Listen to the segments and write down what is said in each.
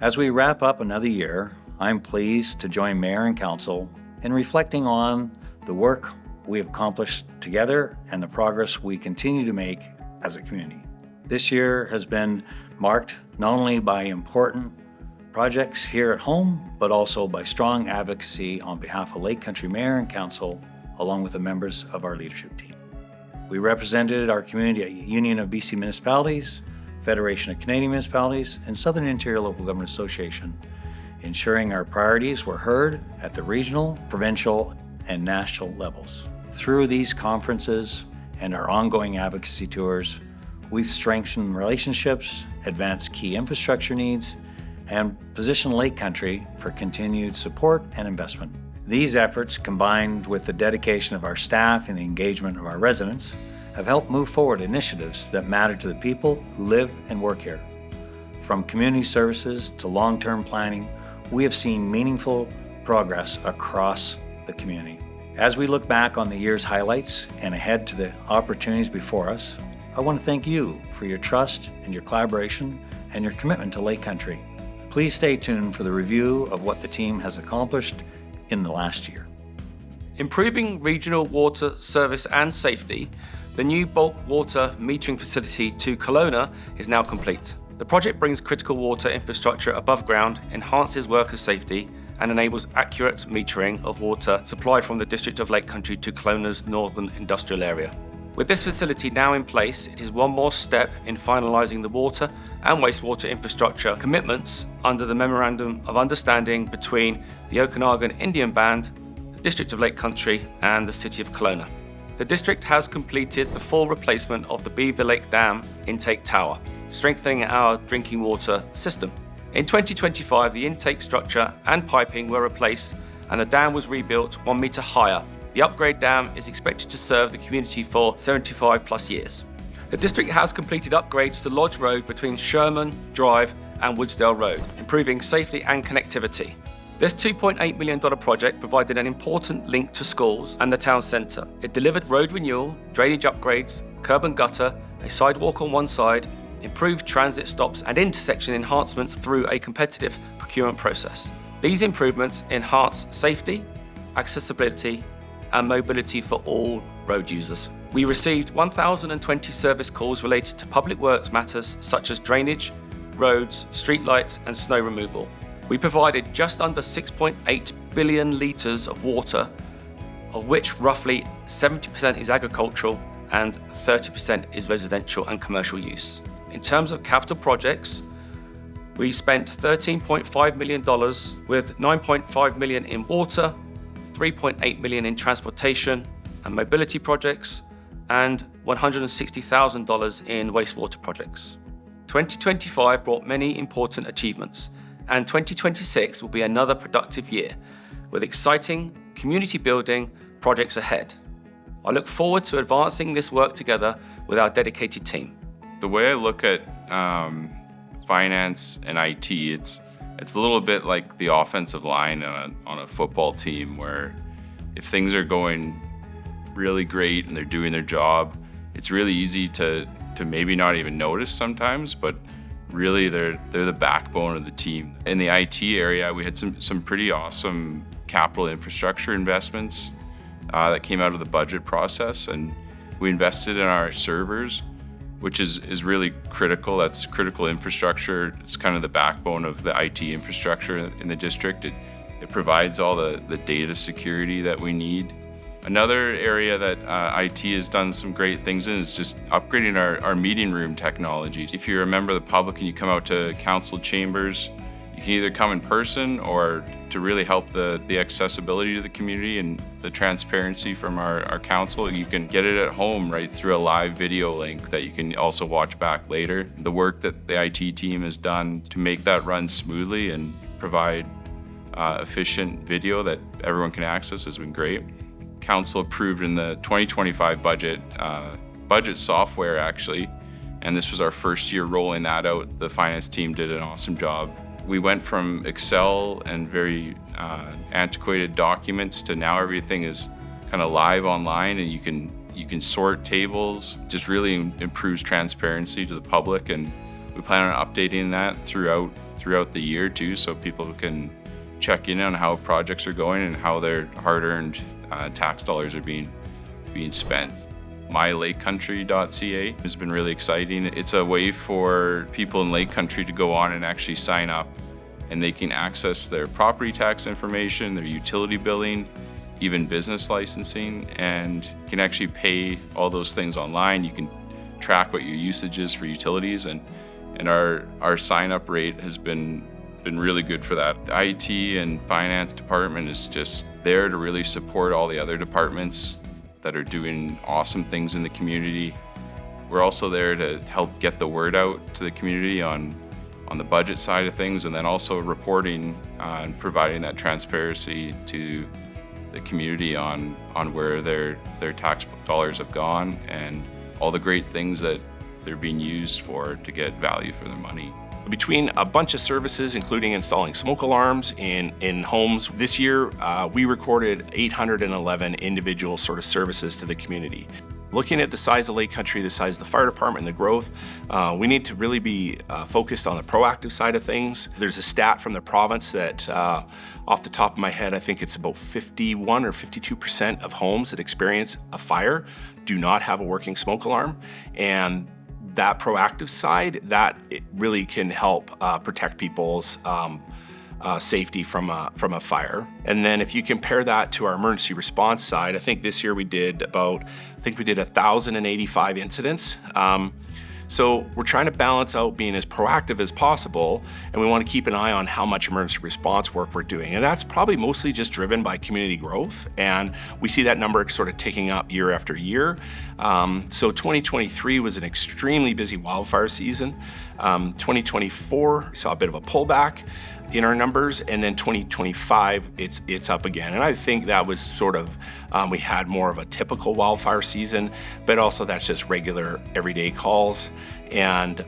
As we wrap up another year, I'm pleased to join Mayor and Council in reflecting on the work we have accomplished together and the progress we continue to make as a community. This year has been marked not only by important projects here at home, but also by strong advocacy on behalf of Lake Country Mayor and Council, along with the members of our leadership team. We represented our community at Union of BC Municipalities, Federation of Canadian Municipalities, and Southern Interior Local Government Association, ensuring our priorities were heard at the regional, provincial, and national levels. Through these conferences and our ongoing advocacy tours, we've strengthened relationships, advanced key infrastructure needs, and positioned Lake Country for continued support and investment. These efforts, combined with the dedication of our staff and the engagement of our residents, have helped move forward initiatives that matter to the people who live and work here. From community services to long-term planning, we have seen meaningful progress across the community. As we look back on the year's highlights and ahead to the opportunities before us, I want to thank you for your trust and your collaboration and your commitment to Lake Country. Please stay tuned for the review of what the team has accomplished in the last year. Improving regional water service and safety, the new bulk water metering facility to Kelowna is now complete. The project brings critical water infrastructure above ground, enhances worker safety, and enables accurate metering of water supplied from the District of Lake Country to Kelowna's northern industrial area. With this facility now in place, it is one more step in finalising the water and wastewater infrastructure commitments under the Memorandum of Understanding between the Okanagan Indian Band, the District of Lake Country, and the City of Kelowna. The district has completed the full replacement of the Beaver Lake Dam intake tower, strengthening our drinking water system. In 2025, the intake structure and piping were replaced and the dam was rebuilt 1 metre higher. The upgrade dam is expected to serve the community for 75 plus years. The district has completed upgrades to Lodge Road between Sherman Drive and Woodsdale Road, improving safety and connectivity. This $2.8 million project provided an important link to schools and the town centre. It delivered road renewal, drainage upgrades, curb and gutter, a sidewalk on one side, improved transit stops and intersection enhancements through a competitive procurement process. These improvements enhance safety, accessibility and mobility for all road users. We received 1,020 service calls related to public works matters such as drainage, roads, streetlights and snow removal. We provided just under 6.8 billion litres of water, of which roughly 70% is agricultural and 30% is residential and commercial use. In terms of capital projects, we spent $13.5 million with $9.5 million in water, $3.8 million in transportation and mobility projects, and $160,000 in wastewater projects. 2025 brought many important achievements, and 2026 will be another productive year with exciting community building projects ahead. I look forward to advancing this work together with our dedicated team. The way I look at finance and IT, it's a little bit like the offensive line on a football team, where if things are going really great and they're doing their job, it's really easy to maybe not even notice sometimes, but really they're the backbone of the team. In the IT area, we had some pretty awesome capital infrastructure investments that came out of the budget process, and we invested in our servers, which is really critical. That's critical infrastructure. It's kind of the backbone of the IT infrastructure in the district. It provides all the data security that we need. Another area that IT has done some great things in is just upgrading our meeting room technologies. If you're a member of the public and you come out to council chambers, you can either come in person, or to really help the accessibility to the community and the transparency from our council, you can get it at home right through a live video link that you can also watch back later. The work that the IT team has done to make that run smoothly and provide efficient video that everyone can access has been great. Council approved in the 2025 budget software actually, and this was our first year rolling that out. The finance team did an awesome job. We went from Excel and very antiquated documents to now everything is kind of live online, and you can sort tables. Just really improves transparency to the public, and We plan on updating that throughout the year too, so people can check in on how projects are going and how their hard-earned tax dollars are being spent. MyLakeCountry.ca has been really exciting. It's a way for people in Lake Country to go on and actually sign up, and they can access their property tax information, their utility billing, even business licensing, and can actually pay all those things online. You can track what your usage is for utilities, and our sign-up rate has been really good for that. The IT and finance department is just there to really support all the other departments that are doing awesome things in the community. We're also there to help get the word out to the community on the budget side of things, and then also reporting and providing that transparency to the community on where their tax dollars have gone and all the great things that they're being used for to get value for their money. Between a bunch of services, including installing smoke alarms in homes, this year we recorded 811 individual sort of services to the community. Looking at the size of Lake Country, the size of the fire department, and the growth, we need to really be focused on the proactive side of things. There's a stat from the province that, off the top of my head, I think it's about 51 or 52% of homes that experience a fire do not have a working smoke alarm. And that proactive side, that it really can help protect people's safety from a fire. And then if you compare that to our emergency response side, I think this year we did 1,085 incidents. So we're trying to balance out being as proactive as possible, and we want to keep an eye on how much emergency response work we're doing. And that's probably mostly just driven by community growth, and we see that number sort of ticking up year after year. So 2023 was an extremely busy wildfire season. 2024 we saw a bit of a pullback in our numbers, and then 2025 it's up again. And I think that was sort of we had more of a typical wildfire season, but also that's just regular everyday calls. And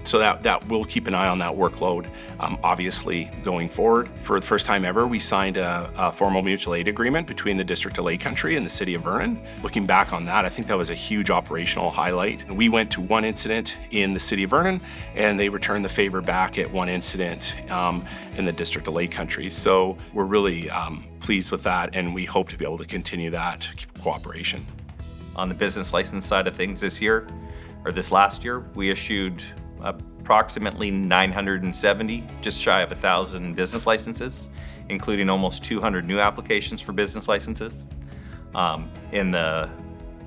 so that we'll keep an eye on that workload, obviously, going forward. For the first time ever, we signed a formal mutual aid agreement between the District of Lake Country and the City of Vernon. Looking back on that, I think that was a huge operational highlight. We went to one incident in the City of Vernon, and they returned the favor back at one incident in the District of Lake Country. So we're really pleased with that, and we hope to be able to continue that cooperation. On the business license side of things this last year, we issued approximately 970, just shy of 1,000 business licenses, including almost 200 new applications for business licenses. In the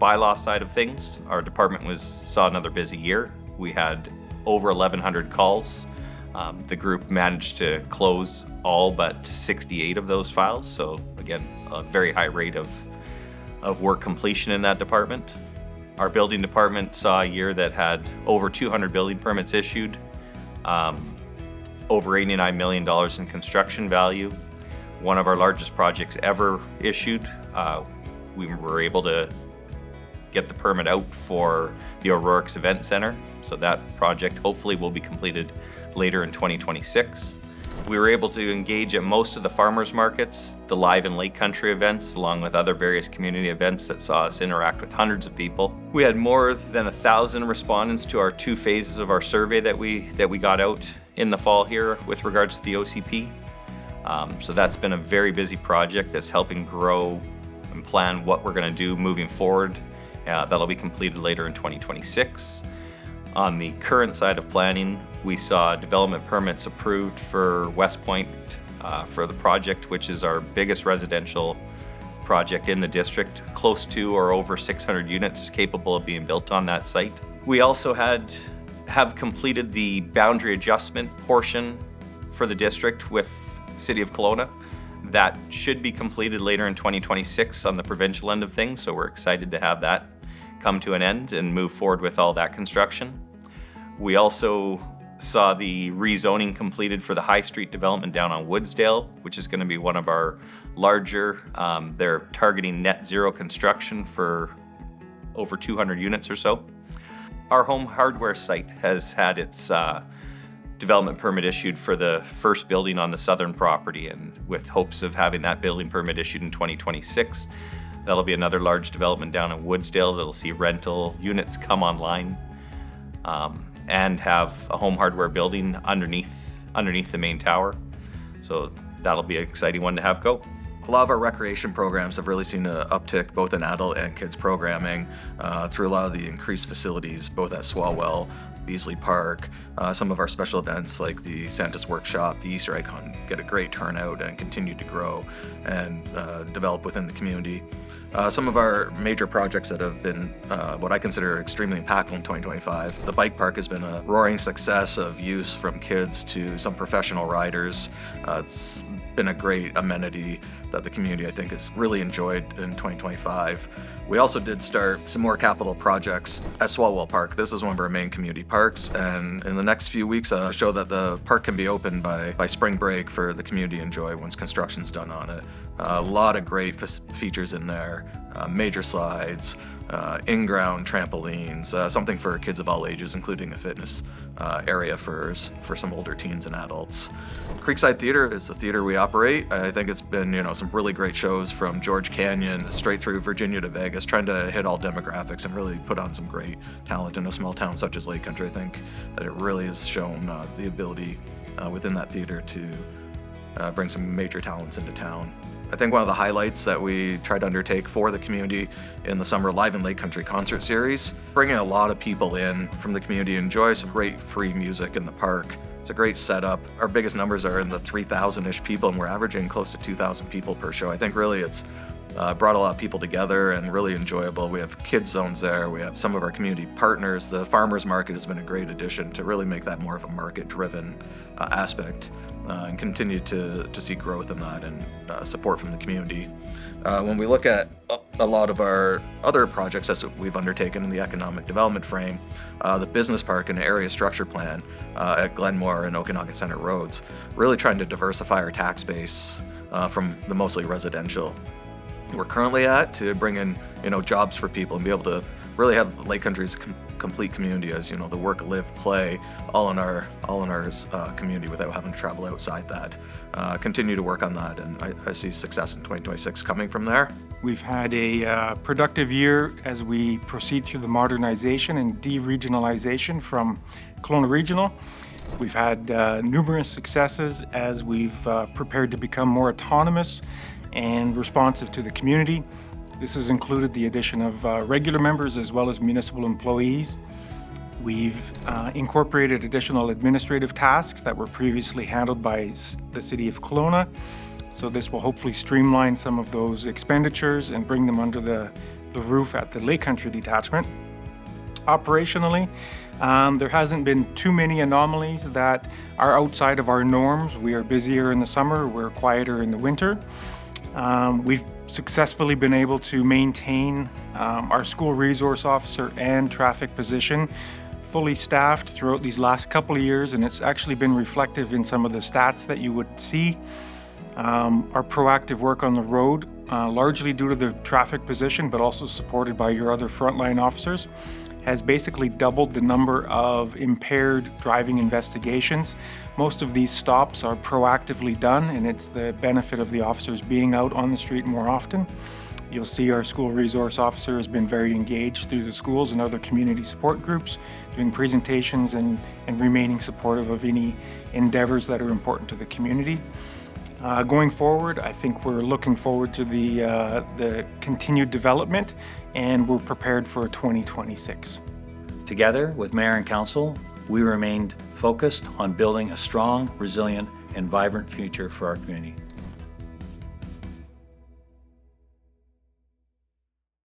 bylaw side of things, our department saw another busy year. We had over 1,100 calls. The group managed to close all but 68 of those files, so again, a very high rate of work completion in that department. Our building department saw a year that had over 200 building permits issued, over $89 million in construction value. One of our largest projects ever issued. We were able to get the permit out for the O'Rourke's Event Center, so that project hopefully will be completed later in 2026. We were able to engage at most of the farmers markets, the Live in Lake Country events, along with other various community events that saw us interact with hundreds of people. We had more than 1,000 respondents to our 2 phases of our survey that we got out in the fall here with regards to the OCP. So that's been a very busy project that's helping grow and plan what we're going to do moving forward. That'll be completed later in 2026. On the current side of planning, we saw development permits approved for West Point for the project, which is our biggest residential project in the district, close to or over 600 units capable of being built on that site. We also have completed the boundary adjustment portion for the district with City of Kelowna. That should be completed later in 2026 on the provincial end of things, so we're excited to have that come to an end and move forward with all that construction. We also saw the rezoning completed for the High Street development down on Woodsdale, which is going to be one of our larger, they're targeting net zero construction for over 200 units or so. Our home hardware site has had its development permit issued for the first building on the southern property, and with hopes of having that building permit issued in 2026. That'll be another large development down in Woodsdale that'll see rental units come online. and have a home hardware building underneath the main tower. So that'll be an exciting one to have go. A lot of our recreation programs have really seen an uptick both in adult and kids programming through a lot of the increased facilities, both at Swalwell, Beasley Park. Some of our special events like the Santa's Workshop, the Easter egg hunt get a great turnout and continue to grow and develop within the community. Some of our major projects that have been what I consider extremely impactful in 2025. The bike park has been a roaring success of use from kids to some professional riders. It's been a great amenity that the community, I think, has really enjoyed in 2025. We also did start some more capital projects at Swalwell Park. This is one of our main community parks, and in the next few weeks, show that the park can be open by spring break for the community to enjoy once construction's done on it. A lot of great features in there, major slides, in-ground trampolines, something for kids of all ages, including a fitness area for some older teens and adults. Creekside Theater is the theater we operate. I think it's been, some really great shows from George Canyon straight through Virginia to Vegas, trying to hit all demographics and really put on some great talent in a small town such as Lake Country. I think that it really has shown the ability within that theater to bring some major talents into town. I think one of the highlights that we tried to undertake for the community in the summer Live in Lake Country concert series, bringing a lot of people in from the community to enjoy some great free music in the park. It's a great setup. Our biggest numbers are in the 3,000-ish people, and we're averaging close to 2,000 people per show. I think really it's brought a lot of people together and really enjoyable. We have kids zones there. We have some of our community partners. The farmers market has been a great addition to really make that more of a market-driven aspect and continue to see growth in that and support from the community. When we look at a lot of our other projects that we've undertaken in the economic development frame, the business park and area structure plan at Glenmore and Okanagan Center Roads, really trying to diversify our tax base from the mostly residential we're currently at to bring in jobs for people and be able to really have Lake Country's complete community as the work, live, play all in our community without having to travel outside that. Continue to work on that, and I see success in 2026 coming from there. We've had a productive year as we proceed through the modernization and de-regionalization from Kelowna Regional. We've had numerous successes as we've prepared to become more autonomous and responsive to the community. This has included the addition of regular members as well as municipal employees. We've incorporated additional administrative tasks that were previously handled by the City of Kelowna. So this will hopefully streamline some of those expenditures and bring them under the roof at the Lake Country detachment. Operationally, there hasn't been too many anomalies that are outside of our norms. We are busier in the summer, we're quieter in the winter. We've successfully been able to maintain our school resource officer and traffic position fully staffed throughout these last couple of years, and it's actually been reflective in some of the stats that you would see. Our proactive work on the road, largely due to the traffic position, but also supported by your other frontline officers, has basically doubled the number of impaired driving investigations. Most of these stops are proactively done, and it's the benefit of the officers being out on the street more often. You'll see our school resource officer has been very engaged through the schools and other community support groups, doing presentations and remaining supportive of any endeavors that are important to the community. Going forward, I think we're looking forward to the continued development, and we're prepared for 2026. Together with Mayor and Council, we remained focused on building a strong, resilient, and vibrant future for our community.